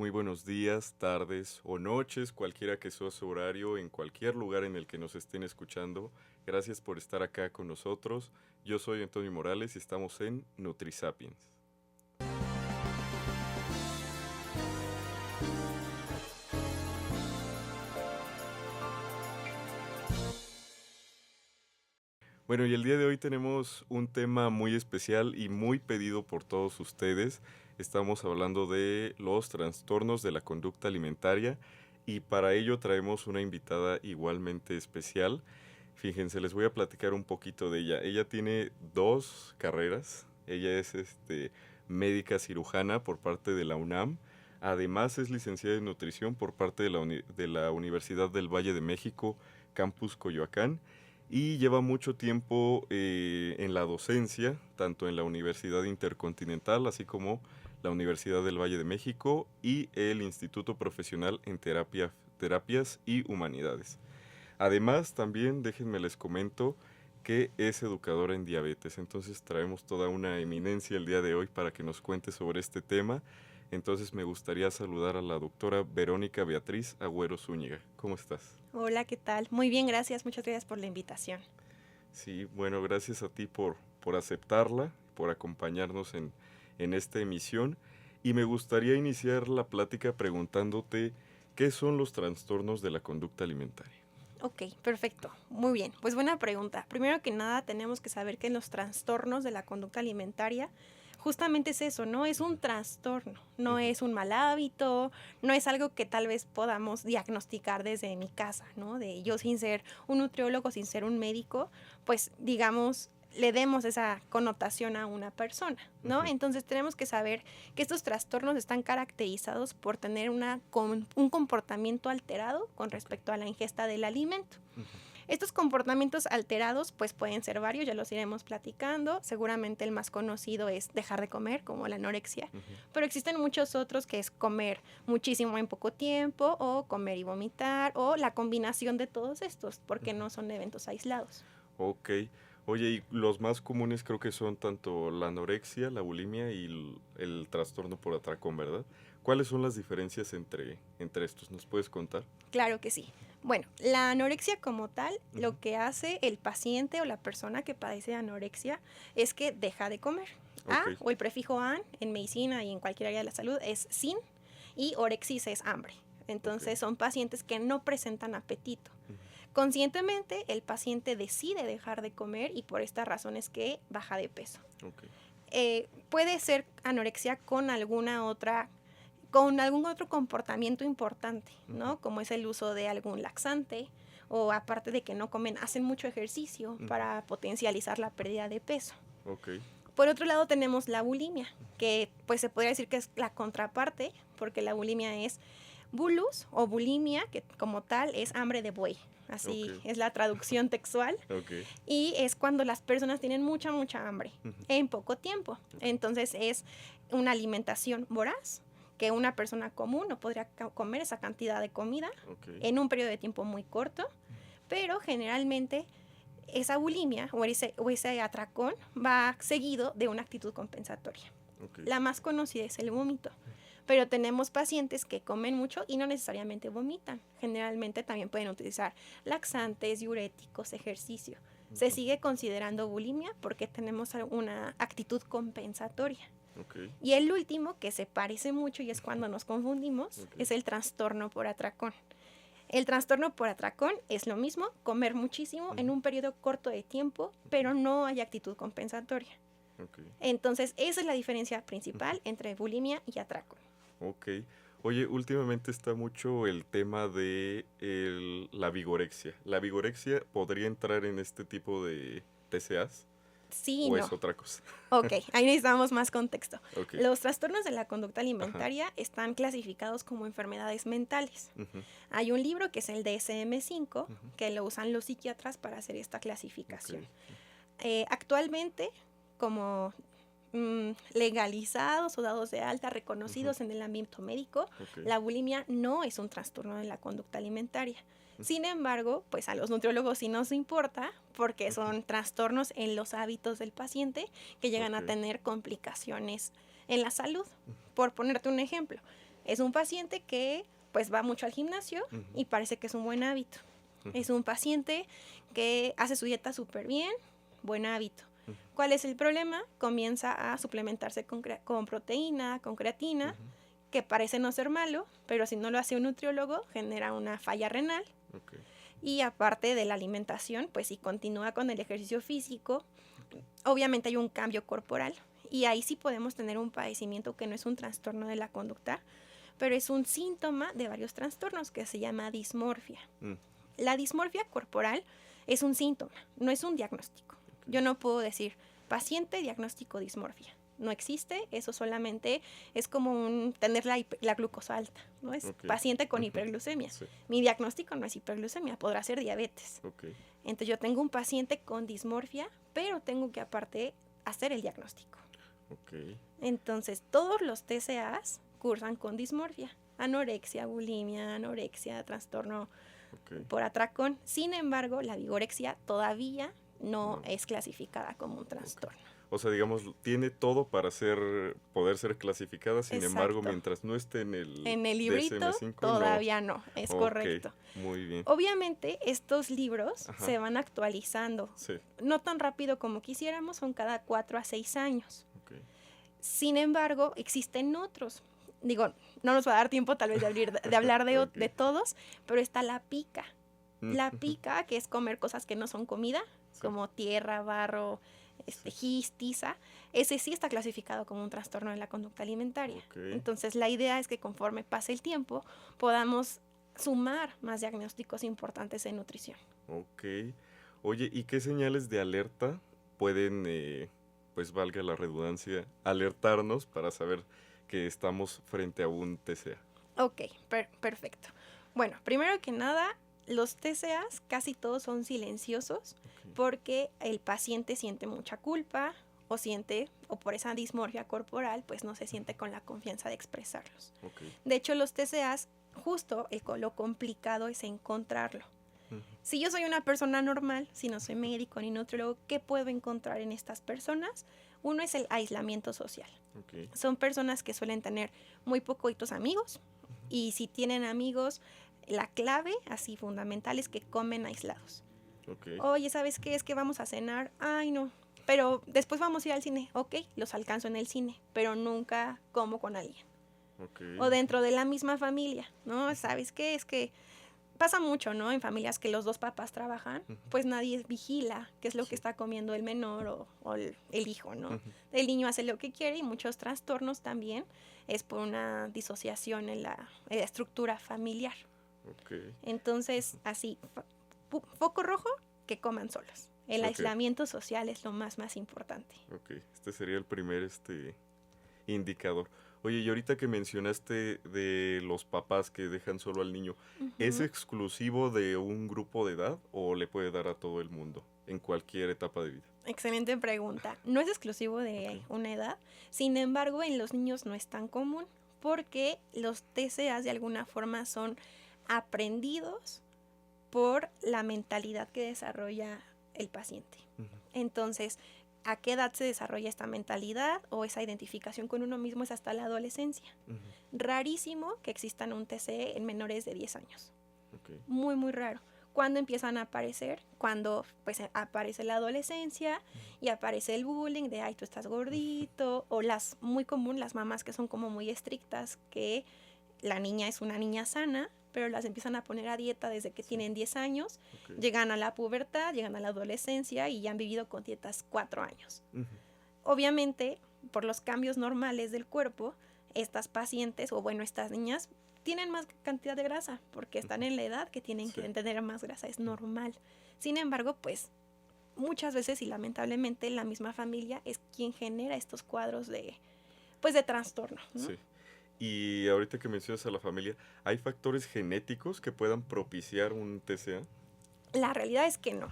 Muy buenos días, tardes o noches, cualquiera que sea su horario, en cualquier lugar en el que nos estén escuchando. Gracias por estar acá con nosotros. Yo soy Antonio Morales y estamos en NutriSapiens. Bueno, y el día de hoy tenemos un tema muy especial y muy pedido por todos ustedes. Estamos hablando de los trastornos de la conducta alimentaria y para ello traemos una invitada igualmente especial. Fíjense, les voy a platicar un poquito de ella. Ella tiene dos carreras. Ella es médica cirujana por parte de la UNAM. Además es licenciada en nutrición por parte de de la Universidad del Valle de México, Campus Coyoacán, y lleva mucho tiempo en la docencia, tanto en la Universidad Intercontinental, así como la Universidad del Valle de México y el Instituto Profesional en Terapias y Humanidades. Además, también déjenme les comento que es educadora en diabetes, entonces traemos toda una eminencia el día de hoy para que nos cuente sobre este tema. Entonces me gustaría saludar a la doctora Verónica Beatriz Agüero Zúñiga. ¿Cómo estás? Hola, ¿qué tal? Muy bien, gracias. Muchas gracias por la invitación. Sí, bueno, gracias a ti por aceptarla, por acompañarnos en esta emisión. Y me gustaría iniciar la plática preguntándote qué son los trastornos de la conducta alimentaria. Ok, perfecto. Muy bien. Pues buena pregunta. Primero que nada, tenemos que saber que los trastornos de la conducta alimentaria justamente es eso, ¿no? Es un trastorno, no Ujú. es un mal hábito, no es algo que tal vez podamos diagnosticar desde mi casa, ¿no? De yo sin ser un nutriólogo, sin ser un médico, pues digamos, le demos esa connotación a una persona, ¿no? Ujú. Entonces tenemos que saber que estos trastornos están caracterizados por tener un comportamiento alterado con Ok. respecto a la ingesta del alimento. Ujú. Estos comportamientos alterados pues pueden ser varios, ya los iremos platicando. Seguramente el más conocido es dejar de comer, como la anorexia, Ujú. pero existen muchos otros que es comer muchísimo en poco tiempo o comer y vomitar o la combinación de todos estos, porque Ujú. no son eventos aislados. Ok. Oye, y los más comunes creo que son tanto la anorexia, la bulimia y el trastorno por atracón, ¿verdad? ¿Cuáles son las diferencias entre estos? ¿Nos puedes contar? Claro que sí. Bueno, la anorexia como tal, Ujú. lo que hace el paciente o la persona que padece de anorexia es que deja de comer. A Ok. o el prefijo an en medicina y en cualquier área de la salud es sin y orexis es hambre. Ok. Entonces son pacientes que no presentan apetito. Ujú. Conscientemente el paciente decide dejar de comer y por esta razón es que baja de peso. Ok. Puede ser anorexia con algún otro comportamiento importante, Ujú. ¿no? Como es el uso de algún laxante o aparte de que no comen, hacen mucho ejercicio Ujú. para potencializar la pérdida de peso. Ok. Por otro lado tenemos la bulimia, que pues se podría decir que es la contraparte, porque la bulimia es bulus o bulimia, que como tal es hambre de buey. Ok. Así es la traducción textual. Ok. Y es cuando las personas tienen mucha, mucha hambre Ujú. en poco tiempo. Ok. Entonces es una alimentación voraz que una persona común no podría comer esa cantidad de comida Ok. en un periodo de tiempo muy corto, pero generalmente esa bulimia o ese atracón va seguido de una actitud compensatoria. Ok. La más conocida es el vómito, pero tenemos pacientes que comen mucho y no necesariamente vomitan. Generalmente también pueden utilizar laxantes, diuréticos, ejercicio. Se Ujú. sigue considerando bulimia porque tenemos una actitud compensatoria. Ok. Y el último, que se parece mucho y es cuando nos confundimos, Ok. es el trastorno por atracón. El trastorno por atracón es lo mismo, comer muchísimo en Ujú. un periodo corto de tiempo, Ok. pero no hay actitud compensatoria. Ok. Entonces, esa es la diferencia principal entre bulimia y atracón. Ok. Oye, últimamente está mucho el tema de la vigorexia. ¿La vigorexia podría entrar en este tipo de TCAs Sí y o no. es otra cosa? Ok, ahí necesitamos más contexto. Ok. Los trastornos de la conducta Ajá. alimentaria están clasificados como enfermedades mentales. Ujú. Hay un libro que es el DSM-5 Ujú. que lo usan los psiquiatras para hacer esta Ok. clasificación. Actualmente, como legalizados o dados de alta, Ujú. reconocidos en el ámbito médico, Ok. la bulimia no es un trastorno de la conducta alimentaria. Ujú. Sin embargo, pues a los nutriólogos sí nos importa porque Ujú. son trastornos en los hábitos del paciente que llegan Ok. a tener complicaciones en la salud. Por ponerte un ejemplo, Es un paciente que pues va mucho al gimnasio y parece que es un buen hábito. Es un paciente que hace su dieta súper bien, buen hábito. ¿Cuál es el problema? Comienza a suplementarse con proteína, con creatina, que parece no ser malo, pero si no lo hace un nutriólogo genera una falla renal. Y aparte de la alimentación, pues si continúa con el ejercicio físico, obviamente hay un cambio corporal y ahí sí podemos tener un padecimiento que no es un trastorno de la conducta, pero es un síntoma de varios trastornos que se llama dismorfia. La dismorfia corporal es un síntoma, no es un diagnóstico. Yo no puedo decir paciente diagnóstico dismorfia. No existe, eso solamente es como tener la glucosa alta, ¿no? Es paciente con hiperglucemia. Sí. Mi diagnóstico no es hiperglucemia, podrá ser diabetes. Entonces yo tengo un paciente con dismorfia, pero tengo que aparte hacer el diagnóstico. Entonces todos los TCAs cursan con dismorfia, anorexia, bulimia, trastorno por atracón. Sin embargo, la vigorexia todavía no es clasificada como un trastorno. O sea, digamos, tiene todo para poder ser clasificada, sin embargo, mientras no esté en el librito, DSM-5, todavía no, es correcto. Muy bien. Obviamente, estos libros se van actualizando. No tan rápido como quisiéramos, son cada 4 a 6 años. Sin embargo, existen otros. Digo, no nos va a dar tiempo tal vez de hablar de todos, pero está la pica. La pica, que es comer cosas que no son comida, como tierra, barro, gis, tiza, ese sí está clasificado como un trastorno de la conducta alimentaria. Entonces la idea es que conforme pase el tiempo podamos sumar más diagnósticos importantes en nutrición. Oye, ¿y qué señales de alerta pueden, pues valga la redundancia, alertarnos para saber que estamos frente a un TCA? Perfecto. Bueno, primero que nada, los TCAs casi todos son silenciosos porque el paciente siente mucha culpa o por esa dismorfia corporal, pues no se siente con la confianza de expresarlos. De hecho, los TCAs, justo lo complicado es encontrarlo. Si yo soy una persona normal, si no soy médico ni nutriólogo, ¿qué puedo encontrar en estas personas? Uno es el aislamiento social. Son personas que suelen tener muy poquitos amigos y si tienen amigos, la clave, así fundamental, es que comen aislados. Oye, ¿sabes qué? Es que vamos a cenar. Ay, no. Pero después vamos a ir al cine. Los alcanzo en el cine, pero nunca como con alguien. O dentro de la misma familia, ¿no? ¿Sabes qué? Es que pasa mucho, ¿no? En familias que los dos papás trabajan, pues nadie vigila qué es lo que está comiendo el menor o el hijo, ¿no? El niño hace lo que quiere y muchos trastornos también es por una disociación en la estructura familiar. Entonces, así, foco rojo, que coman solos. El aislamiento social es lo más importante. Este sería el primer indicador. Oye, y ahorita que mencionaste de los papás que dejan solo al niño, ¿es exclusivo de un grupo de edad o le puede dar a todo el mundo en cualquier etapa de vida? Excelente pregunta. No es exclusivo de una edad, sin embargo, en los niños no es tan común porque los TCAs de alguna forma son aprendidos por la mentalidad que desarrolla el paciente. Entonces, ¿a qué edad se desarrolla esta mentalidad o esa identificación con uno mismo? Es hasta la adolescencia. Rarísimo que existan un TCE en menores de 10 años. Muy, muy raro. ¿Cuándo empiezan a aparecer? Cuando pues aparece la adolescencia y aparece el bullying de, ay, tú estás gordito, o muy común, las mamás que son como muy estrictas, que la niña es una niña sana, pero las empiezan a poner a dieta desde que tienen 10 años, llegan a la pubertad, llegan a la adolescencia y ya han vivido con dietas 4 años. Obviamente, por los cambios normales del cuerpo, estas pacientes, estas niñas, tienen más cantidad de grasa, porque están en la edad que tienen que tener más grasa, es normal. Sin embargo, pues, muchas veces y lamentablemente la misma familia es quien genera estos cuadros de trastorno, ¿no? Y ahorita que mencionas a la familia, ¿hay factores genéticos que puedan propiciar un TCA? La realidad es que no.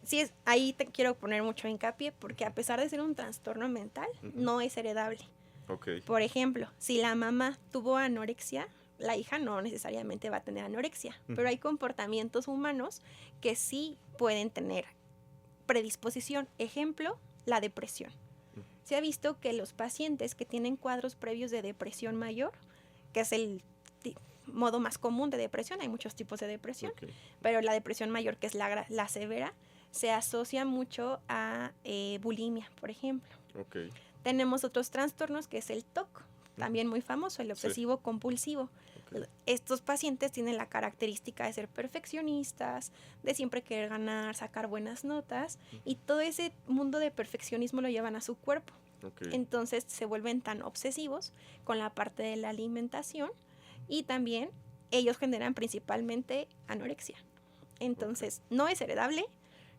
Sí, ahí te quiero poner mucho hincapié porque a pesar de ser un trastorno mental, no es heredable. Por ejemplo, si la mamá tuvo anorexia, la hija no necesariamente va a tener anorexia, pero hay comportamientos humanos que sí pueden tener predisposición. Ejemplo, la depresión. Se ha visto que los pacientes que tienen cuadros previos de depresión mayor que es el modo más común de depresión. Hay muchos tipos de depresión, Ok. pero la depresión mayor, que es la severa, se asocia mucho a bulimia, por ejemplo. Ok. Tenemos otros trastornos, que es el TOC, también muy famoso, el Sí. obsesivo compulsivo. Ok. Estos pacientes tienen la característica de ser perfeccionistas, de siempre querer ganar, sacar buenas notas, y todo ese mundo de perfeccionismo lo llevan a su cuerpo. Ok. Entonces se vuelven tan obsesivos con la parte de la alimentación, y también ellos generan principalmente anorexia. Entonces no es heredable,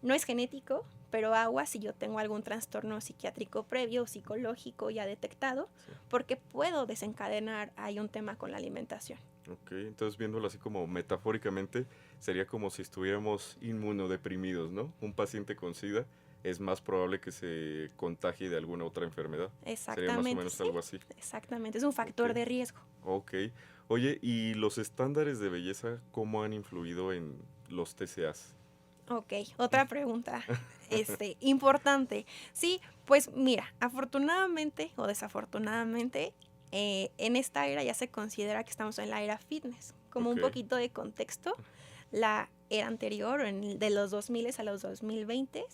no es genético, pero agua si yo tengo algún trastorno psiquiátrico previo o psicológico ya detectado, Sí. porque puedo desencadenar ahí un tema con la alimentación. Ok, entonces viéndolo así como metafóricamente, sería como si estuviéramos inmunodeprimidos, ¿no? Un paciente con SIDA es más probable que se contagie de alguna otra enfermedad. Sería más o Exactamente, menos sí, algo así. exactamente. Es un factor Ok. de riesgo. Ok. Oye, ¿y los estándares de belleza cómo han influido en los TCAs? Ok, otra pregunta importante. Sí, pues mira, afortunadamente o desafortunadamente, en esta era ya se considera que estamos en la era fitness. Como un Ok. poquito de contexto, la era anterior, de los 2000 a los 2020,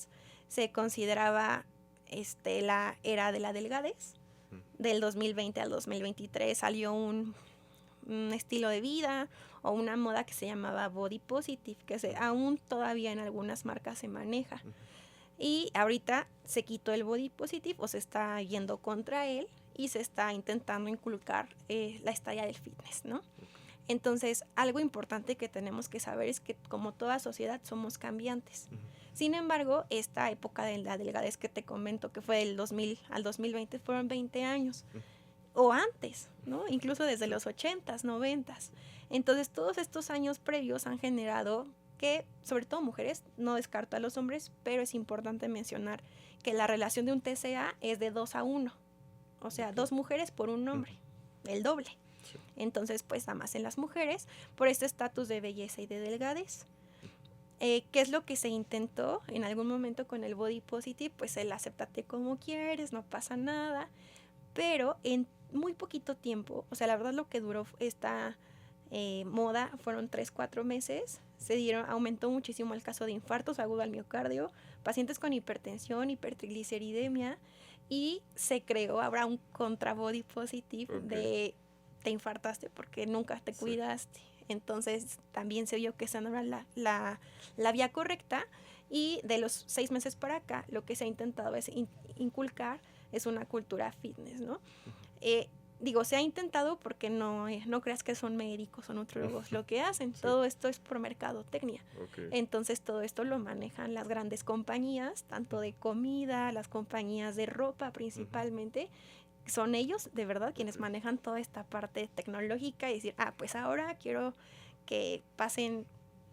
se consideraba la era de la delgadez. Del 2020 al 2023 salió un estilo de vida o una moda que se llamaba body positive, que aún todavía en algunas marcas se maneja. Y ahorita se quitó el body positive o se está yendo contra él y se está intentando inculcar la estadía del fitness, ¿no? Entonces, algo importante que tenemos que saber es que como toda sociedad somos cambiantes. Sin embargo, esta época de la delgadez que te comento, que fue del 2000 al 2020, fueron 20 años. O antes, ¿no? Incluso desde los 80s, 90s. Entonces, todos estos años previos han generado que, sobre todo mujeres, no descarto a los hombres, pero es importante mencionar que la relación de un TCA es de 2-1. O sea, 2 mujeres por un hombre, el doble. Sí. Entonces, pues, da más en las mujeres por este estatus de belleza y de delgadez. ¿Qué es lo que se intentó en algún momento con el body positive? Pues el acéptate como quieres, no pasa nada. Pero en muy poquito tiempo, o sea, la verdad lo que duró esta moda fueron 3-4 meses, aumentó muchísimo el caso de infartos agudos al miocardio, pacientes con hipertensión, hipertrigliceridemia, y se creó ahora un contra body positive de te infartaste porque nunca te cuidaste. Entonces también se vio que esa no era la vía correcta, y de los 6 meses para acá lo que se ha intentado es inculcar es una cultura fitness, ¿no? Digo, se ha intentado porque no creas que son médicos o nutriólogos lo que hacen. Sí. Todo esto es por mercadotecnia. Okay. Entonces, todo esto lo manejan las grandes compañías, tanto de comida, las compañías de ropa principalmente. Son ellos, de verdad, quienes manejan toda esta parte tecnológica y decir, pues ahora quiero que pasen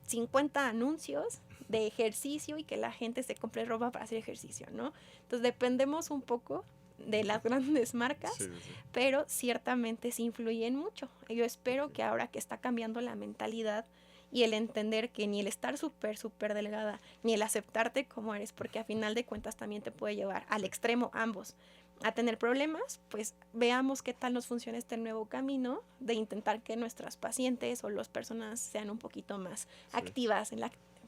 50 anuncios de ejercicio y que la gente se compre ropa para hacer ejercicio, ¿no? Entonces, dependemos un poco de las grandes marcas, sí. Pero ciertamente sí influyen mucho. Yo espero que ahora que está cambiando la mentalidad y el entender que ni el estar súper delgada, ni el aceptarte como eres, porque a final de cuentas también te puede llevar al extremo ambos, a tener problemas, pues veamos qué tal nos funciona este nuevo camino de intentar que nuestras pacientes o las personas sean un poquito más activas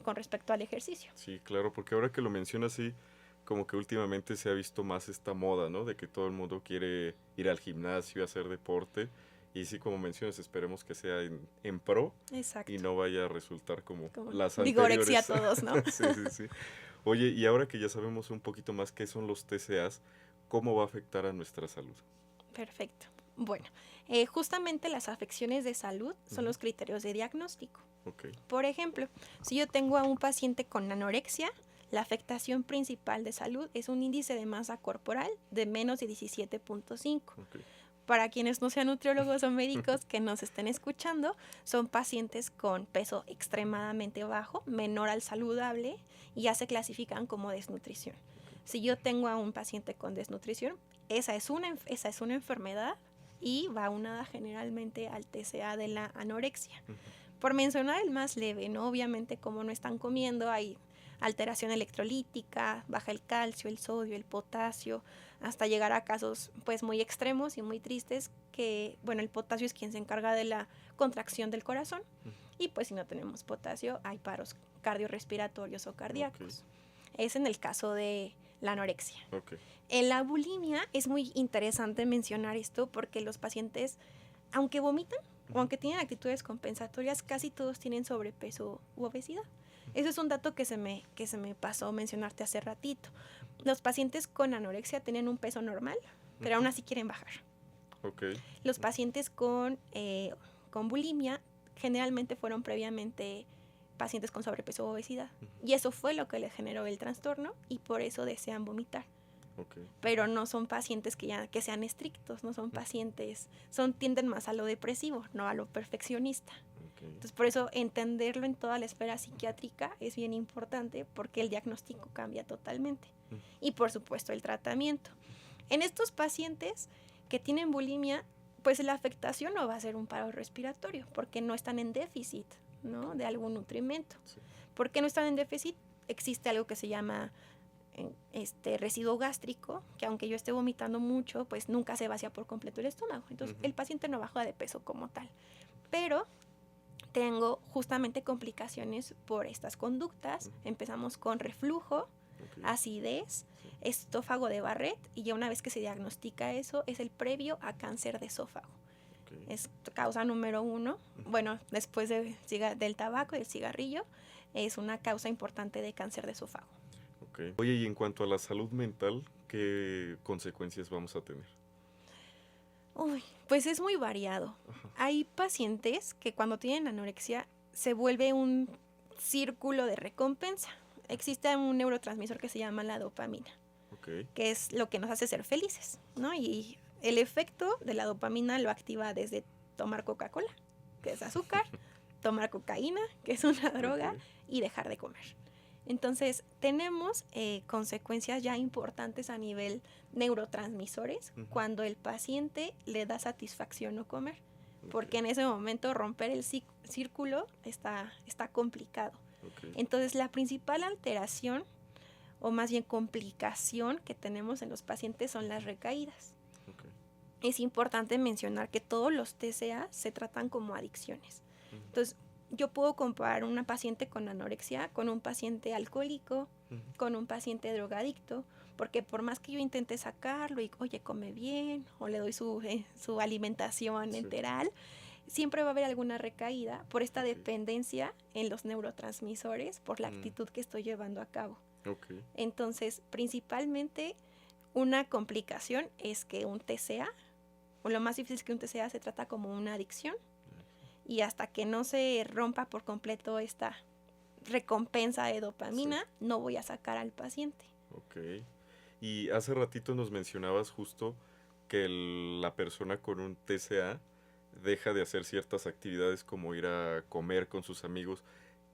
con respecto al ejercicio. Sí, claro, porque ahora que lo mencionas, sí, como que últimamente se ha visto más esta moda, ¿no? De que todo el mundo quiere ir al gimnasio, hacer deporte. Y sí, como mencionas, esperemos que sea en pro. Exacto. Y no vaya a resultar como las vigorexia anteriores. a todos, ¿no? Sí. Oye, y ahora que ya sabemos un poquito más qué son los TCAs, ¿cómo va a afectar a nuestra salud? Perfecto. Bueno, justamente las afecciones de salud son los criterios de diagnóstico. Okay. Por ejemplo, si yo tengo a un paciente con anorexia, la afectación principal de salud es un índice de masa corporal de menos de 17.5. Okay. Para quienes no sean nutriólogos o médicos que nos estén escuchando, son pacientes con peso extremadamente bajo, menor al saludable, y ya se clasifican como desnutrición. Si yo tengo a un paciente con desnutrición, esa es una enfermedad y va aunada generalmente al TCA de la anorexia. Por mencionar el más leve, ¿no? Obviamente, como no están comiendo, hay alteración electrolítica, baja el calcio, el sodio, el potasio, hasta llegar a casos pues muy extremos y muy tristes que, bueno, el potasio es quien se encarga de la contracción del corazón y pues si no tenemos potasio hay paros cardiorrespiratorios o cardíacos. Es en el caso de la anorexia. En la bulimia es muy interesante mencionar esto porque los pacientes, aunque vomitan o aunque tienen actitudes compensatorias, casi todos tienen sobrepeso u obesidad. Eso es un dato que se me pasó mencionarte hace ratito. Los pacientes con anorexia tienen un peso normal, pero aún así quieren bajar. Los pacientes con bulimia generalmente fueron previamente pacientes con sobrepeso o obesidad. Y eso fue lo que les generó el trastorno y por eso desean vomitar. Pero no son pacientes que sean estrictos, no son pacientes, tienden más a lo depresivo, no a lo perfeccionista. Entonces, por eso entenderlo en toda la esfera psiquiátrica es bien importante porque el diagnóstico cambia totalmente. Y, por supuesto, el tratamiento. En estos pacientes que tienen bulimia, pues la afectación no va a ser un paro respiratorio porque no están en déficit, ¿no?, de algún nutrimento. ¿Por qué no están en déficit? Existe algo que se llama residuo gástrico, que aunque yo esté vomitando mucho, pues nunca se vacía por completo el estómago. Entonces, el paciente no baja de peso como tal. Pero tengo justamente complicaciones por estas conductas. Empezamos con reflujo, acidez, esófago de Barrett, y ya una vez que se diagnostica eso, es el previo a cáncer de esófago. Es causa número 1. Bueno, después del tabaco y del cigarrillo, es una causa importante de cáncer de esófago. Oye, y en cuanto a la salud mental, ¿qué consecuencias vamos a tener? Pues es muy variado. Hay pacientes que cuando tienen anorexia se vuelve un círculo de recompensa. Existe un neurotransmisor que se llama la dopamina, que es lo que nos hace ser felices, ¿no? Y el efecto de la dopamina lo activa desde tomar Coca-Cola, que es azúcar, tomar cocaína, que es una droga, y dejar de comer. Entonces, tenemos consecuencias ya importantes a nivel neurotransmisores cuando el paciente le da satisfacción no comer, porque en ese momento romper el círculo está complicado. Entonces, la principal alteración, o más bien complicación que tenemos en los pacientes son las recaídas. Es importante mencionar que todos los TCA se tratan como adicciones. Entonces, yo puedo comparar una paciente con anorexia con un paciente alcohólico, con un paciente drogadicto, porque por más que yo intente sacarlo y, oye, come bien, o le doy su alimentación enteral, siempre va a haber alguna recaída por esta dependencia en los neurotransmisores, por la actitud que estoy llevando a cabo. Entonces, principalmente, una complicación es que un TCA, o lo más difícil es que un TCA se trata como una adicción, y hasta que no se rompa por completo esta recompensa de dopamina, no voy a sacar al paciente. Y hace ratito nos mencionabas justo que la persona con un TCA deja de hacer ciertas actividades como ir a comer con sus amigos.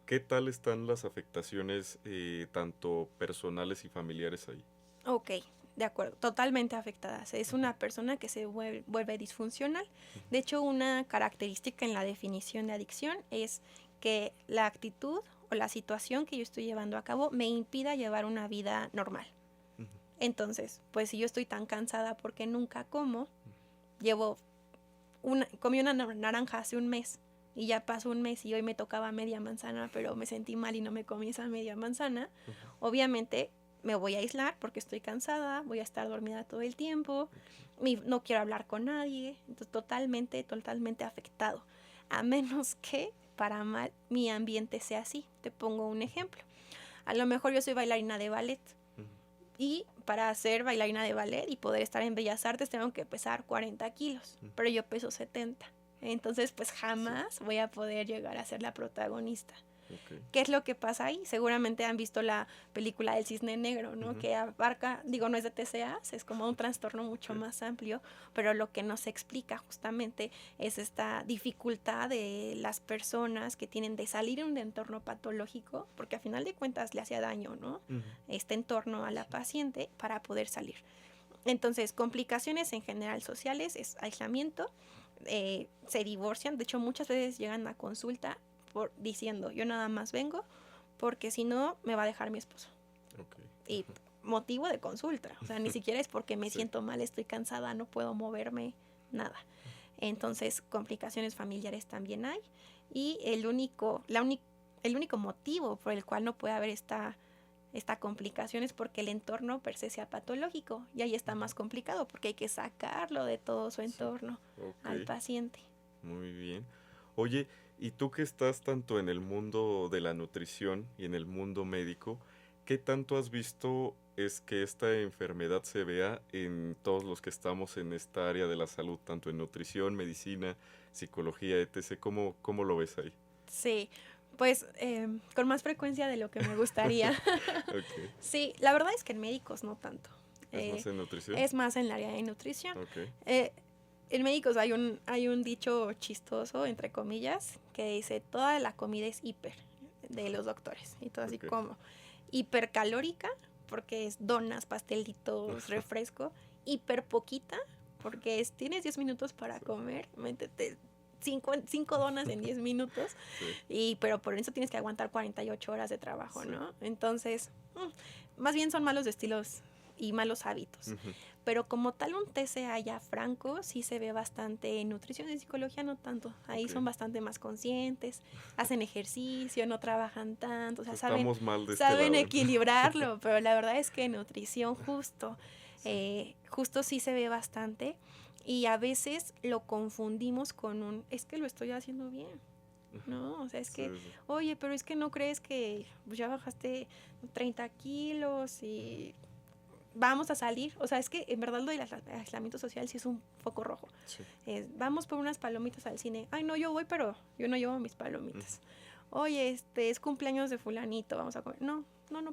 ¿Qué tal están las afectaciones tanto personales y familiares ahí? De acuerdo, totalmente afectadas. Es una persona que se vuelve disfuncional. De hecho, una característica en la definición de adicción es que la actitud o la situación que yo estoy llevando a cabo me impida llevar una vida normal. Entonces, pues si yo estoy tan cansada porque nunca como, comí una naranja hace un mes y ya pasó un mes y hoy me tocaba media manzana, pero me sentí mal y no me comí esa media manzana, obviamente me voy a aislar porque estoy cansada, voy a estar dormida todo el tiempo, no quiero hablar con nadie, entonces totalmente afectado. A menos que, para mal, mi ambiente sea así. Te pongo un ejemplo. A lo mejor yo soy bailarina de ballet y para ser bailarina de ballet y poder estar en Bellas Artes tengo que pesar 40 kilos, pero yo peso 70. Entonces, pues jamás voy a poder llegar a ser la protagonista. ¿Qué es lo que pasa ahí? Seguramente han visto la película del Cisne Negro, ¿no? Que abarca, no es de TCA, es como un trastorno mucho más amplio, pero lo que nos explica justamente es esta dificultad de las personas que tienen de salir de un entorno patológico, porque a final de cuentas le hacía daño, ¿no? Este entorno a la paciente para poder salir. Entonces, complicaciones en general sociales es aislamiento, se divorcian, de hecho muchas veces llegan a consulta diciendo, yo nada más vengo porque si no me va a dejar mi esposo. Y motivo de consulta, o sea, ni siquiera es porque me siento mal, estoy cansada, no puedo moverme, nada. Entonces, complicaciones familiares también hay. Y el único motivo por el cual no puede haber esta complicación es porque el entorno per se sea patológico. Y ahí está más complicado porque hay que sacarlo de todo su entorno al Ok, paciente. muy bien. Oye, ¿y tú que estás tanto en el mundo de la nutrición y en el mundo médico, qué tanto has visto es que esta enfermedad se vea en todos los que estamos en esta área de la salud, tanto en nutrición, medicina, psicología, etc.? ¿Cómo lo ves ahí? Sí, pues con más frecuencia de lo que me gustaría. Ok. Sí, la verdad es que en médicos no tanto. ¿Es más Eh, en nutrición? es más en el área de nutrición. Ok. Eh, en médicos hay un dicho chistoso, entre comillas, que dice, toda la comida es hiper de los doctores. Y todo así Ok. como hipercalórica, porque es donas, pastelitos, refresco. Hiper poquita, porque tienes 10 minutos para Sí. comer, métete cinco donas en 10 minutos, Sí. pero por eso tienes que aguantar 48 horas de trabajo, Sí. ¿no? Entonces, más bien son malos estilos y malos hábitos. Ujú. Pero como tal un TCA ya franco, sí se ve bastante en nutrición y psicología, no tanto. Ahí Ok. son bastante más conscientes, hacen ejercicio, no trabajan tanto, o sea, Estamos mal de este saben lado. equilibrarlo, pero la verdad es que en nutrición Sí. justo sí se ve bastante y a veces lo confundimos con es que lo estoy haciendo bien. Ujú. No, o sea, es Sí, que, sí. oye, pero es que no crees que pues, ya bajaste 30 kilos y vamos a salir. O sea, es que en verdad lo del aislamiento social sí es un foco rojo. Sí. Vamos por unas palomitas al cine. Ay, no, yo voy, pero yo no llevo mis palomitas. Oye, es cumpleaños de fulanito, vamos a comer. No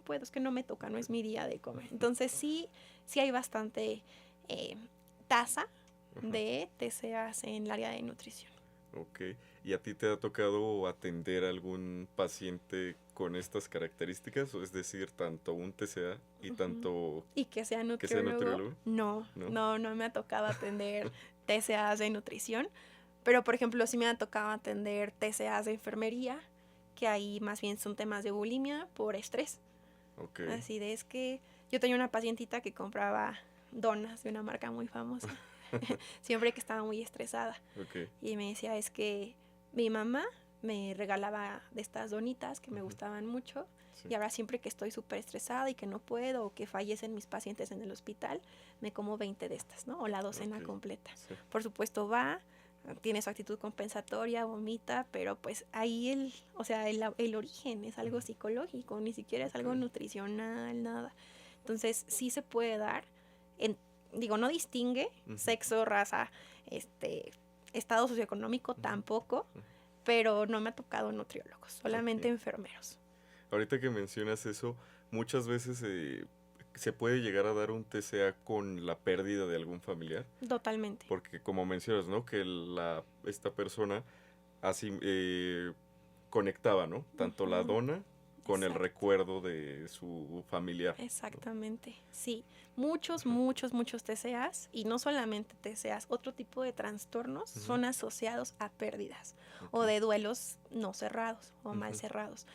puedo, es que no me toca, no es mi día de comer. Entonces sí hay bastante tasa Ajá. de TCAs en el área de nutrición. Ok. ¿Y a ti te ha tocado atender a algún paciente con estas características? O es decir, tanto un TCA y Ujú. tanto Y que sea que sea nutriólogo, nutriólogo, ¿no? no me ha tocado atender TCAs de nutrición, pero por ejemplo sí me ha tocado atender TCAs de enfermería, que ahí más bien son temas de bulimia por estrés. Ok. Así de es que yo tenía una pacientita que compraba donas de una marca muy famosa, siempre que estaba muy estresada. Ok. Y me decía, es que mi mamá me regalaba de estas donitas que me Ujú. gustaban mucho Sí. y ahora siempre que estoy súper estresada y que no puedo o que fallecen mis pacientes en el hospital, me como 20 de estas, ¿no? O la docena Ok. completa. Sí. Por supuesto tiene su actitud compensatoria, vomita, pero pues ahí el origen es algo psicológico, ni siquiera es Ok. algo nutricional, nada. Entonces sí se puede dar, en, no distingue Ujú. sexo, raza, estado socioeconómico tampoco, Ujú. pero no me ha tocado nutriólogos, solamente Ok. enfermeros. Ahorita que mencionas eso, muchas veces se puede llegar a dar un TCA con la pérdida de algún familiar. Totalmente. Porque como mencionas, ¿no? Que esta persona así conectaba, ¿no? Tanto la Ujú. dona con el Exacto. recuerdo de su familiar, ¿no? Exactamente, sí. Muchos, Ajá. muchos, muchos TCAs y no solamente TCAs, otro tipo de trastornos Ujú. son asociados a pérdidas Ok. o de duelos no cerrados o mal Ujú. cerrados.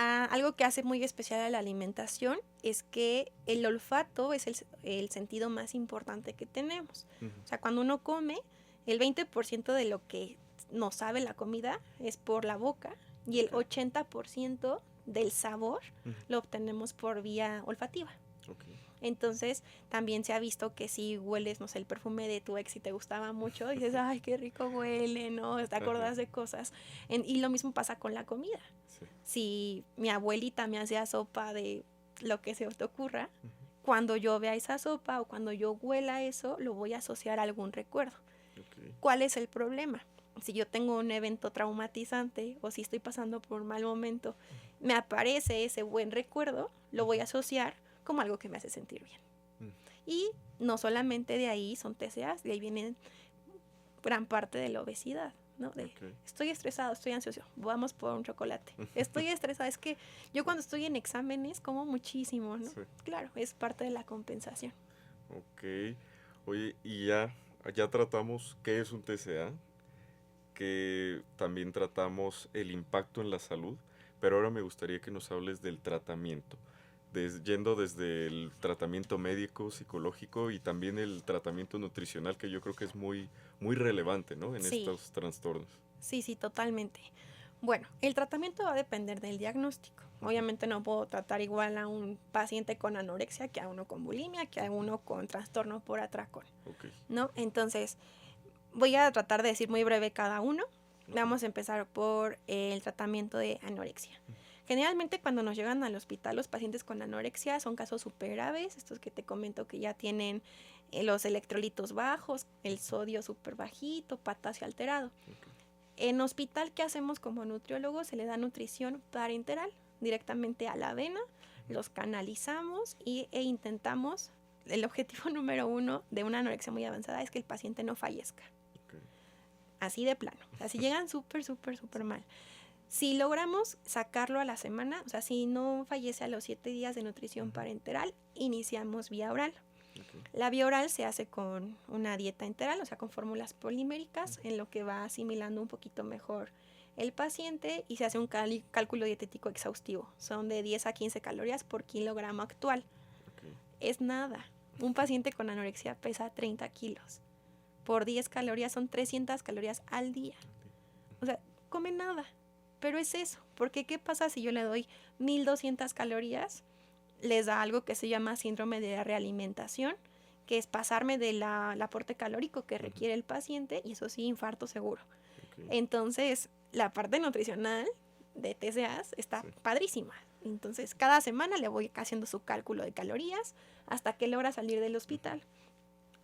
Algo que hace muy especial a la alimentación es que el olfato es el sentido más importante que tenemos. Ujú. O sea, cuando uno come, el 20% de lo que nos sabe la comida es por la boca y el Ok. 80% del sabor Ujú. lo obtenemos por vía olfativa. Ok. Entonces, también se ha visto que si hueles, no sé, el perfume de tu ex y te gustaba mucho, dices, ay, qué rico huele, ¿no? Te Ajá. acuerdas de cosas. Y lo mismo pasa con la comida. Sí. Si mi abuelita me hacía sopa de lo que se te ocurra, Ujú. cuando yo vea esa sopa o cuando yo huela eso, lo voy a asociar a algún recuerdo. Ok. ¿Cuál es el problema? Si yo tengo un evento traumatizante o si estoy pasando por un mal momento, me aparece ese buen recuerdo, lo voy a asociar como algo que me hace sentir bien. Ujú. Y no solamente de ahí son TCAs, de ahí vienen gran parte de la obesidad, ¿no? De Ok. estoy estresado, estoy ansioso, vamos por un chocolate. Estoy estresada, es que yo cuando estoy en exámenes como muchísimo, ¿no? Sí. Claro, es parte de la compensación. Ok. Oye, y ya tratamos qué es un TCA, que también tratamos el impacto en la salud, pero ahora me gustaría que nos hables del tratamiento. yendo desde el tratamiento médico, psicológico y también el tratamiento nutricional, que yo creo que es muy, muy relevante, ¿no? En Sí, estos trastornos. sí, totalmente. Bueno, el tratamiento va a depender del diagnóstico. Ujú. Obviamente no puedo tratar igual a un paciente con anorexia que a uno con bulimia, que a uno con trastorno por atracón, Ok, ¿no? Entonces, voy a tratar de decir muy breve cada uno. ok. Vamos a empezar por el tratamiento de anorexia. Generalmente cuando nos llegan al hospital los pacientes con anorexia son casos súper graves, estos que te comento que ya tienen los electrolitos bajos, el sodio súper bajito, potasio alterado. Ok. En hospital, ¿qué hacemos como nutriólogos? Se le da nutrición parenteral directamente a la avena, los canalizamos e intentamos, el objetivo número uno de una anorexia muy avanzada es que el paciente no fallezca. Ok. Así de plano. O sea, si llegan súper mal. Si logramos sacarlo a la semana, o sea, si no fallece a los 7 días de nutrición parenteral, iniciamos vía oral. Ok. La vía oral se hace con una dieta enteral, o sea, con fórmulas poliméricas, en lo que va asimilando un poquito mejor el paciente y se hace un cálculo dietético exhaustivo. Son de 10 a 15 calorías por kilogramo actual. Ok. Es nada. Un paciente con anorexia pesa 30 kilos. Por 10 calorías son 300 calorías al día. O sea, come nada. Pero es eso. Porque ¿qué pasa si yo le doy 1200 calorías? Les da algo que se llama síndrome de realimentación, que es pasarme del aporte calórico que requiere el paciente y eso sí, infarto seguro. Ok. Entonces, la parte nutricional de TCAs está Sí. padrísima. Entonces, cada semana le voy haciendo su cálculo de calorías hasta que logra salir del hospital.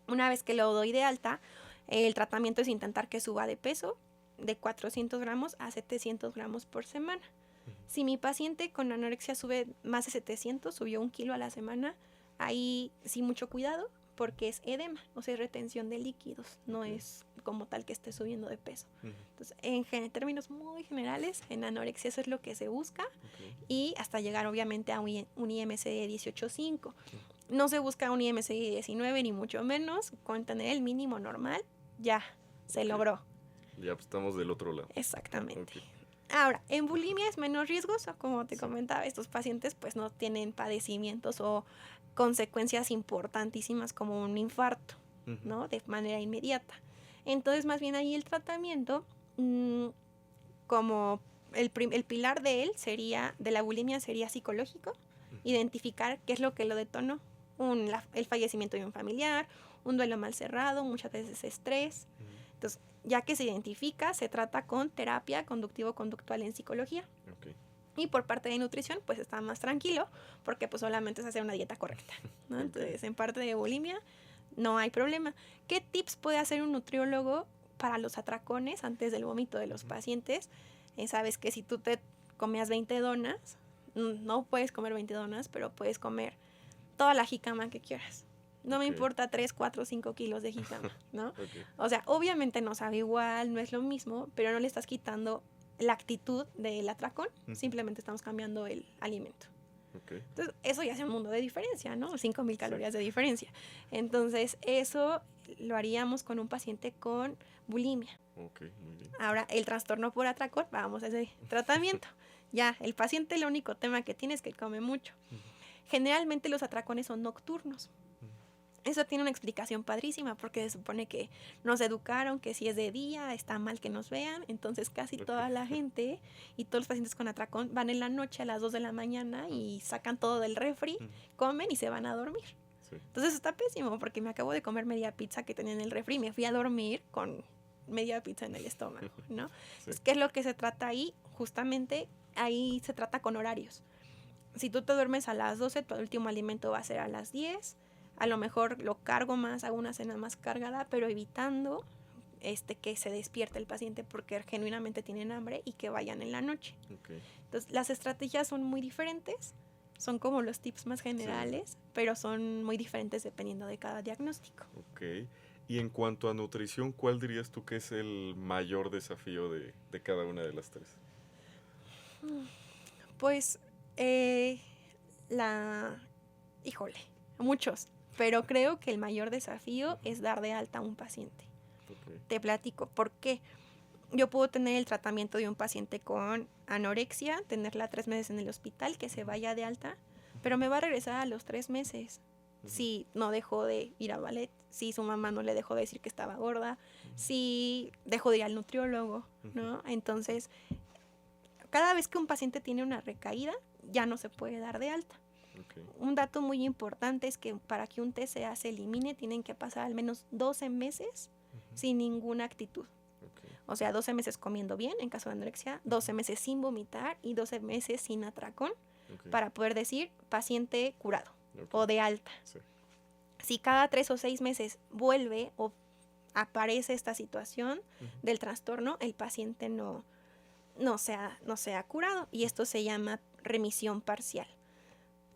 Una vez que lo doy de alta, el tratamiento es intentar que suba de peso de 400 gramos a 700 gramos por semana. Si mi paciente con anorexia sube más de 700, subió 1 kilo a la semana, ahí sí mucho cuidado porque es edema, o sea, es retención de líquidos, no Ok. es como tal que esté subiendo de peso. Ujú. Entonces, en términos muy generales, en anorexia eso es lo que se busca Ok. y hasta llegar obviamente a un IMC de 18.5. No se busca un IMC de 19 ni mucho menos, con tener el mínimo normal, ya se Ok. logró. Ya pues, estamos del otro lado. Exactamente. Ok. Ahora, en bulimia es menos riesgoso, como te Sí. comentaba, estos pacientes pues no tienen padecimientos o consecuencias importantísimas como un infarto, Ujú. ¿no? De manera inmediata. Entonces, más bien ahí el tratamiento, como el pilar de él sería, de la bulimia sería psicológico, identificar qué es lo que lo detonó, el fallecimiento de un familiar, un duelo mal cerrado, muchas veces estrés. Ujú. Entonces, ya que se identifica, se trata con terapia conductivo-conductual en psicología. Ok. Y por parte de nutrición, pues está más tranquilo, porque pues solamente es hacer una dieta correcta, ¿no? Ok. Entonces, en parte de bulimia, no hay problema. ¿Qué tips puede hacer un nutriólogo para los atracones antes del vómito de los pacientes? Sabes que si tú te comías 20 donas, no puedes comer 20 donas, pero puedes comer toda la jícama que quieras. No me Ok. importa 3, 4, 5 kilos de jícama, ¿no? Ok. O sea, obviamente no sabe igual, no es lo mismo, pero no le estás quitando la actitud del atracón, Ujú. simplemente estamos cambiando el alimento. Ok. Entonces, eso ya es un mundo de diferencia, ¿no? 5,000 Sí. calorías de diferencia. Entonces, eso lo haríamos con un paciente con bulimia. Ok, muy bien. Ahora, el trastorno por atracón, vamos a ese tratamiento. Ya, el paciente, el único tema que tiene es que come mucho. Generalmente los atracones son nocturnos. Eso tiene una explicación padrísima porque se supone que nos educaron que si es de día está mal que nos vean, entonces casi Ok. toda la gente y todos los pacientes con atracón van en la noche a las 2 de la mañana y sacan todo del refri, Ujú. comen y se van a dormir. Sí. Entonces eso está pésimo porque me acabo de comer media pizza que tenía en el refri y me fui a dormir con media pizza en el estómago, ¿no? Sí. Entonces, ¿qué es lo que se trata ahí? Justamente ahí se trata con horarios. Si tú te duermes a las 12, tu último alimento va a ser a las 10. A lo mejor lo cargo más, hago una cena más cargada, pero evitando que se despierte el paciente porque genuinamente tienen hambre y que vayan en la noche. Ok. Entonces, las estrategias son muy diferentes, son como los tips más generales, pero son muy diferentes dependiendo de cada diagnóstico. Ok. Y en cuanto a nutrición, ¿cuál dirías tú que es el mayor desafío de cada una de las tres? Pues, híjole, muchos, pero creo que el mayor desafío es dar de alta a un paciente. Ok. Te platico, ¿por qué? Yo puedo tener el tratamiento de un paciente con anorexia, tenerla 3 meses en el hospital, que se vaya de alta, pero me va a regresar a los 3 meses. Si no dejó de ir a ballet, si su mamá no le dejó de decir que estaba gorda, si dejó de ir al nutriólogo, ¿no? Entonces, cada vez que un paciente tiene una recaída, ya no se puede dar de alta. Okay. Un dato muy importante es que para que un TCA se elimine, tienen que pasar al menos 12 meses sin ninguna actitud. Okay. O sea, 12 meses comiendo bien, en caso de anorexia, 12 meses sin vomitar y 12 meses sin atracón, para poder decir paciente curado o de alta. Sí. Si cada 3 o 6 meses vuelve o aparece esta situación del trastorno, el paciente no se ha curado, y esto se llama remisión parcial.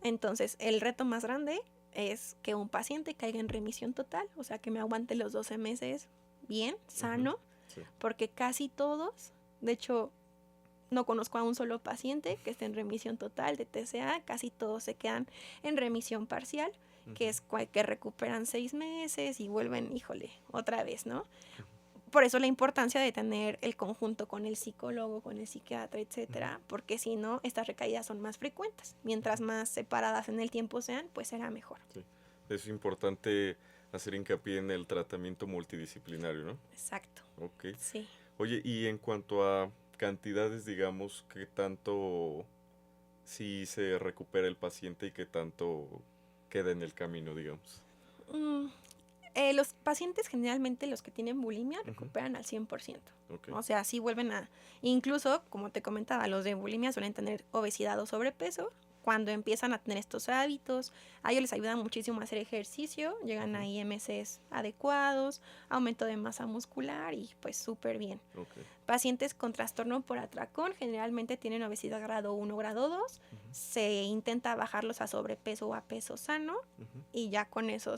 Entonces, el reto más grande es que un paciente caiga en remisión total, o sea, que me aguante los 12 meses bien, sano, sí. Porque casi todos, de hecho, no conozco a un solo paciente que esté en remisión total de TCA, casi todos se quedan en remisión parcial, que es que recuperan 6 meses y vuelven, híjole, otra vez, ¿no? Por eso la importancia de tener el conjunto con el psicólogo, con el psiquiatra, etcétera, porque si no, estas recaídas son más frecuentes. Mientras más separadas en el tiempo sean, pues será mejor. Sí. Es importante hacer hincapié en el tratamiento multidisciplinario, ¿no? Exacto. Ok. Sí. Oye, y en cuanto a cantidades, digamos, ¿qué tanto sí se recupera el paciente y qué tanto queda en el camino, digamos? Los pacientes, generalmente los que tienen bulimia, recuperan al 100%. Okay. O sea, sí vuelven a... Incluso, como te comentaba, los de bulimia suelen tener obesidad o sobrepeso. Cuando empiezan a tener estos hábitos, a ellos les ayuda muchísimo a hacer ejercicio, llegan a IMCs adecuados, aumento de masa muscular y pues súper bien. Okay. Pacientes con trastorno por atracón generalmente tienen obesidad grado 1, grado 2, se intenta bajarlos a sobrepeso o a peso sano, y ya con eso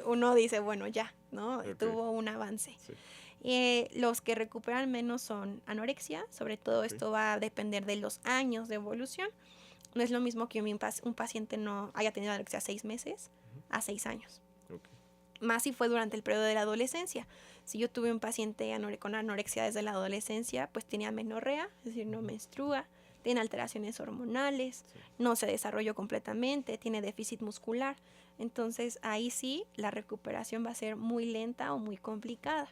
uno dice, bueno, ya, ¿no? Okay. Tuvo un avance. Sí. Los que recuperan menos son anorexia, sobre todo esto va a depender de los años de evolución. No es lo mismo que un paciente no haya tenido anorexia 6 meses a 6 años. Okay. Más si fue durante el periodo de la adolescencia. Si yo tuve un paciente con anorexia desde la adolescencia, pues tenía amenorrea, es decir, no menstrua, tiene alteraciones hormonales, no se desarrolló completamente, tiene déficit muscular. Entonces, ahí sí, la recuperación va a ser muy lenta o muy complicada.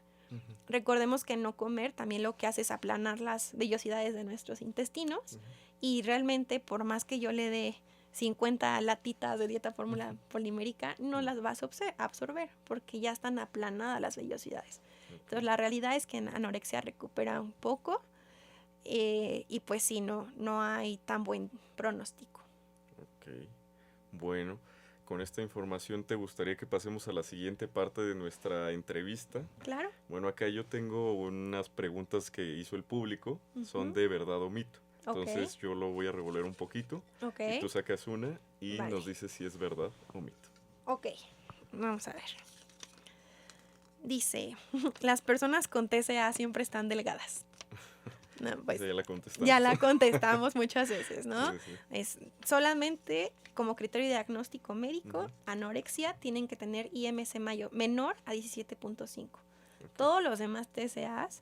Recordemos que no comer también lo que hace es aplanar las vellosidades de nuestros intestinos, y realmente por más que yo le dé 50 latitas de dieta fórmula polimérica, no las vas a absorber porque ya están aplanadas las vellosidades. Entonces la realidad es que en anorexia recupera un poco, y pues sí, no hay tan buen pronóstico. Ok, bueno. Con esta información, ¿te gustaría que pasemos a la siguiente parte de nuestra entrevista? Claro. Bueno, acá yo tengo unas preguntas que hizo el público, son de verdad o mito. Entonces yo lo voy a revolver un poquito, y tú sacas una y nos dices si es verdad o mito. Ok, vamos a ver. Dice, las personas con TCA siempre están delgadas. No, pues, ya la contestamos. Ya la contestamos muchas veces, ¿no? Sí. Es solamente como criterio diagnóstico médico, anorexia, tienen que tener IMC menor a 17.5. Todos los demás TCAs,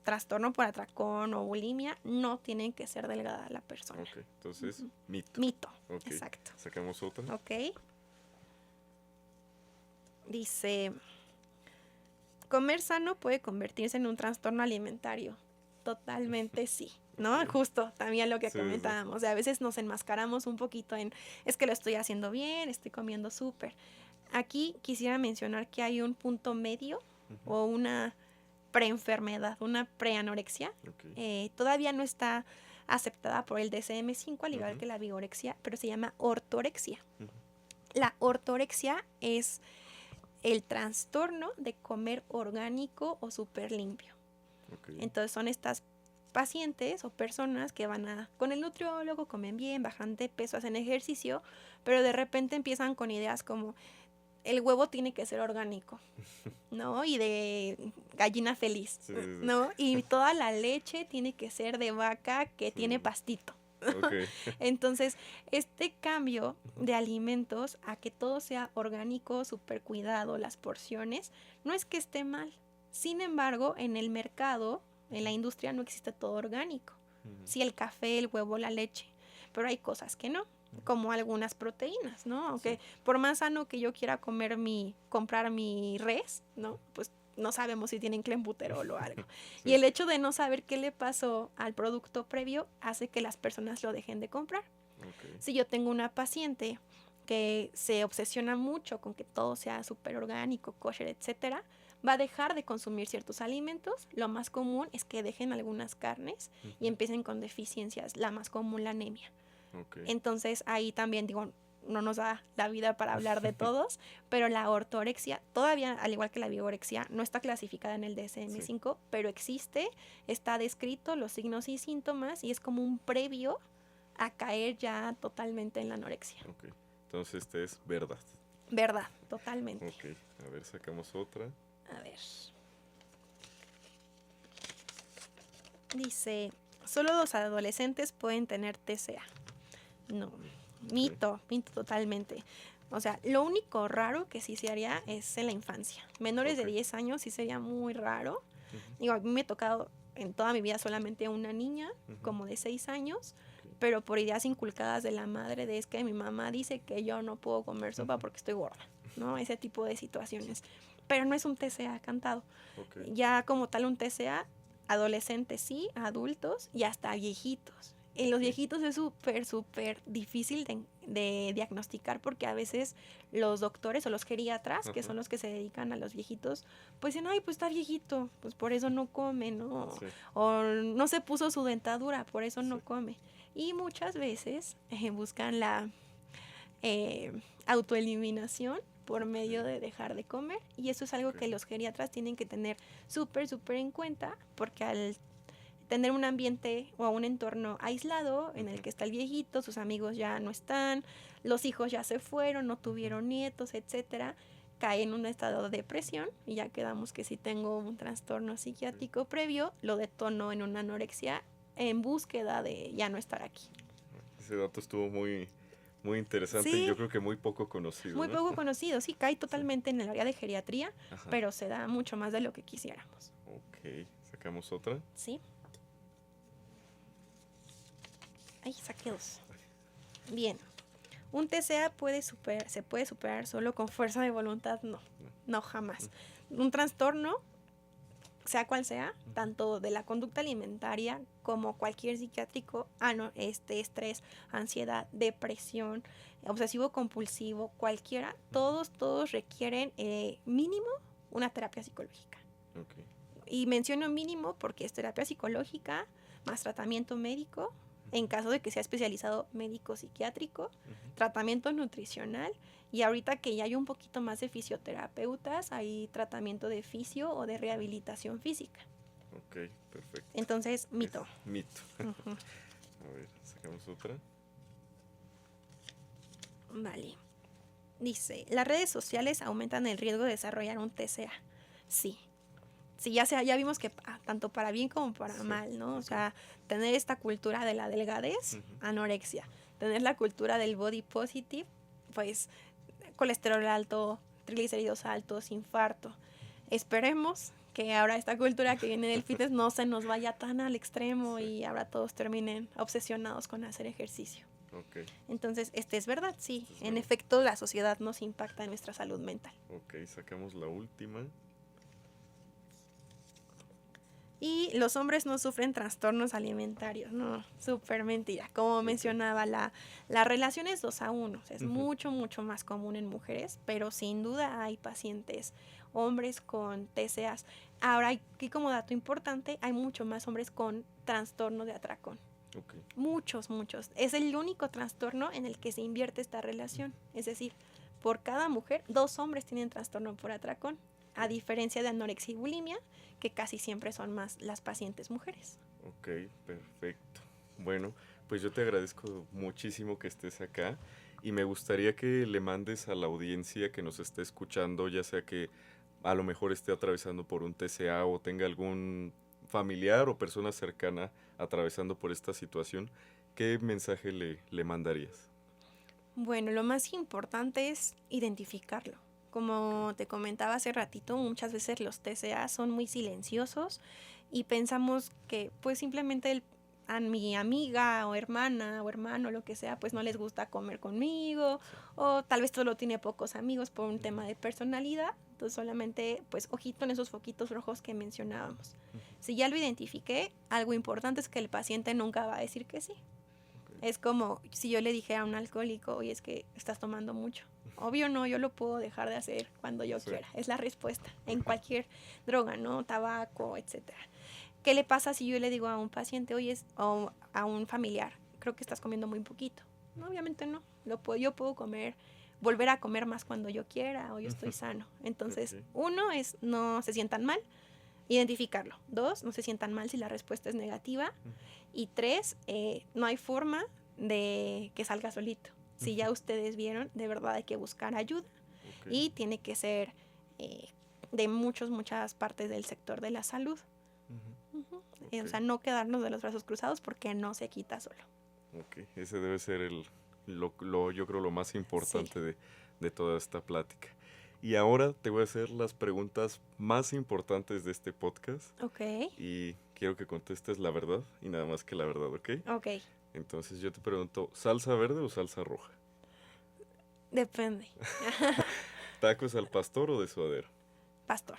trastorno por atracón o bulimia, no tienen que ser delgada la persona. Ok, entonces, mito. Mito, okay. Exacto. Sacamos otra. Ok. Dice, comer sano puede convertirse en un trastorno alimentario. Totalmente sí, ¿no? Okay. Justo también lo que comentábamos. O sea, a veces nos enmascaramos un poquito en, es que lo estoy haciendo bien, estoy comiendo súper. Aquí quisiera mencionar que hay un punto medio o una preenfermedad, una preanorexia. Okay. Todavía no está aceptada por el DSM-5, al igual que la vigorexia, pero se llama ortorexia. La ortorexia es el trastorno de comer orgánico o súper limpio. Okay. Entonces son estas pacientes o personas que van con el nutriólogo, comen bien, bajan de peso, hacen ejercicio, pero de repente empiezan con ideas como el huevo tiene que ser orgánico, ¿no? Y de gallina feliz, ¿no? Y toda la leche tiene que ser de vaca que tiene pastito. Okay. Entonces, este cambio de alimentos a que todo sea orgánico, súper cuidado, las porciones, no es que esté mal. Sin embargo, en el mercado, en la industria, no existe todo orgánico. Sí, el café, el huevo, la leche, pero hay cosas que no. como algunas proteínas, ¿no? Aunque Sí. por más sano que yo quiera comprar mi res, ¿no? Pues no sabemos si tienen clenbuterol o algo. Y Sí. el hecho de no saber qué le pasó al producto previo hace que las personas lo dejen de comprar. Ok. Si yo tengo una paciente que se obsesiona mucho con que todo sea súper orgánico, kosher, etcétera, va a dejar de consumir ciertos alimentos. Lo más común es que dejen algunas carnes y Ujú. empiecen con deficiencias, la más común la anemia. Ok. Entonces ahí también digo, no nos da la vida para hablar de todos, pero la ortorexia, todavía al igual que la vigorexia, no está clasificada en el DSM-5, pero existe, está descrito los signos y síntomas y es como un previo a caer ya totalmente en la anorexia. Ok. Entonces este es verdad. Verdad, totalmente. Ok. A ver, sacamos otra. A ver. Dice, solo los adolescentes pueden tener TCA. No, mito totalmente. O sea, lo único raro que sí se haría es en la infancia. Menores de Ok. 10 años sí sería muy raro. Ujú. Digo, a mí me ha tocado en toda mi vida solamente una niña, Ujú. como de 6 años, Ok. pero por ideas inculcadas de la madre de es que mi mamá dice que yo no puedo comer sopa Ujú. porque estoy gorda, ¿no? Ese tipo de situaciones. Pero no es un TCA cantado. Ok. Ya como tal un TCA, adolescentes sí, adultos y hasta viejitos. En los Ok. viejitos es súper difícil de diagnosticar porque a veces los doctores o los geriatras, que Ajá. son los que se dedican a los viejitos, pues dicen, ay, pues está viejito, pues por eso no come, ¿no? Sí. O no se puso su dentadura, por eso no Sí. come. Y muchas veces buscan la autoeliminación por medio Ok. de dejar de comer, y eso es algo Ok. que los geriatras tienen que tener súper en cuenta, porque al tener un ambiente o un entorno aislado en el Ujú. que está el viejito, sus amigos ya no están, los hijos ya se fueron, no tuvieron nietos, etcétera, cae en un estado de depresión y ya quedamos que si tengo un trastorno psiquiátrico previo, lo detono en una anorexia en búsqueda de ya no estar aquí. Ese dato estuvo muy, muy interesante y Sí, yo creo que muy poco conocido, muy ¿no? poco conocido, sí, cae Sí. totalmente en el área de geriatría, Ajá. pero se da mucho más de lo que quisiéramos. Ok. Sacamos otra. ¿Sí? Ay, saqué dos. Bien. ¿Un TCA se puede superar solo con fuerza de voluntad? No, no jamás. Un trastorno, sea cual sea, tanto de la conducta alimentaria como cualquier psiquiátrico, estrés, ansiedad, depresión, obsesivo compulsivo, cualquiera, todos requieren mínimo una terapia psicológica. Ok. Y menciono mínimo porque es terapia psicológica más tratamiento médico, en caso de que sea especializado médico psiquiátrico, Ujú. tratamiento nutricional, y ahorita que ya hay un poquito más de fisioterapeutas, hay tratamiento de fisio o de rehabilitación física. Ok, perfecto. Entonces, mito. Es mito. Ujú. A ver, sacamos otra. Vale. Dice, ¿las redes sociales aumentan el riesgo de desarrollar un TCA? Sí. Sí, ya vimos que tanto para bien como para Sí. mal, ¿no? O Ok. sea, tener esta cultura de la delgadez, Ujú. anorexia. Tener la cultura del body positive, pues colesterol alto, triglicéridos altos, infarto. Esperemos que ahora esta cultura que viene del fitness no se nos vaya tan al extremo Sí. y ahora todos terminen obsesionados con hacer ejercicio. Ok. Entonces, es verdad, sí. Es En verdad. efecto, la sociedad nos impacta en nuestra salud mental. Ok, sacamos la última. Y los hombres no sufren trastornos alimentarios, no, súper mentira. Como Ok. mencionaba, la relación es 2-1, o sea, es Ujú. mucho más común en mujeres, pero sin duda hay pacientes, hombres con TCAs. Ahora, aquí como dato importante, hay mucho más hombres con trastorno de atracón. Ok. Muchos. Es el único trastorno en el que se invierte esta relación. Es decir, por cada mujer, 2 hombres tienen trastorno por atracón, a diferencia de anorexia y bulimia, que casi siempre son más las pacientes mujeres. Ok, perfecto. Bueno, pues yo te agradezco muchísimo que estés acá y me gustaría que le mandes a la audiencia que nos esté escuchando, ya sea que a lo mejor esté atravesando por un TCA o tenga algún familiar o persona cercana atravesando por esta situación, ¿qué mensaje le mandarías? Bueno, lo más importante es identificarlo. Como te comentaba hace ratito, muchas veces los TCA son muy silenciosos y pensamos que pues simplemente a mi amiga o hermana o hermano, lo que sea, pues no les gusta comer conmigo, o tal vez solo tiene pocos amigos por un tema de personalidad. Entonces solamente, pues, ojito en esos foquitos rojos que mencionábamos. Si ya lo identifiqué, algo importante es que el paciente nunca va a decir que sí. Es como si yo le dije a un alcohólico, oye, es que estás tomando mucho. Obvio no, yo lo puedo dejar de hacer cuando yo quiera. Es la respuesta en cualquier droga, ¿no? Tabaco, etcétera. ¿Qué le pasa si yo le digo a un paciente, oye, o a un familiar, creo que estás comiendo muy poquito? No, obviamente no. Yo puedo comer, volver a comer más cuando yo quiera o yo estoy sano. Entonces, uno es no se sientan mal, identificarlo. 2, no se sientan mal si la respuesta es negativa. Y 3, no hay forma de que salga solito. Si ya ustedes vieron, de verdad hay que buscar ayuda. Y tiene que ser de muchas partes del sector de la salud. O sea, no quedarnos de los brazos cruzados porque no se quita solo. Ok, ese debe ser yo creo lo más importante de toda esta plática. Y ahora te voy a hacer las preguntas más importantes de este podcast. Ok. Y quiero que contestes la verdad y nada más que la verdad, ¿ok? Ok. Entonces yo te pregunto, ¿salsa verde o salsa roja? Depende. ¿Tacos al pastor o de suadero? Pastor.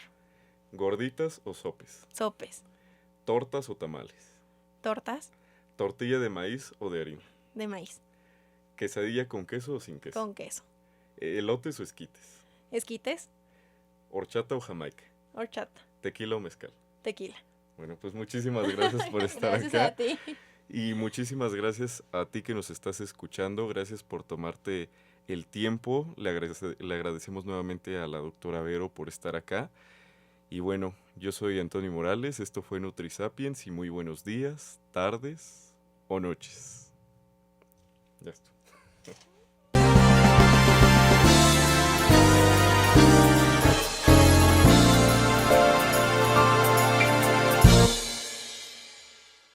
¿Gorditas o sopes? Sopes. ¿Tortas o tamales? Tortas. ¿Tortilla de maíz o de harina? De maíz. ¿Quesadilla con queso o sin queso? Con queso. ¿Elotes o esquites? Esquites. ¿Horchata o jamaica? Horchata. ¿Tequila o mezcal? Tequila. Bueno, pues muchísimas gracias por estar Gracias acá. a ti. Y muchísimas gracias a ti que nos estás escuchando. Gracias por tomarte el tiempo. Le agradecemos nuevamente a la doctora Vero por estar acá. Y bueno, yo soy Antonio Morales. Esto fue NutriSapiens y muy buenos días, tardes o noches. Ya está.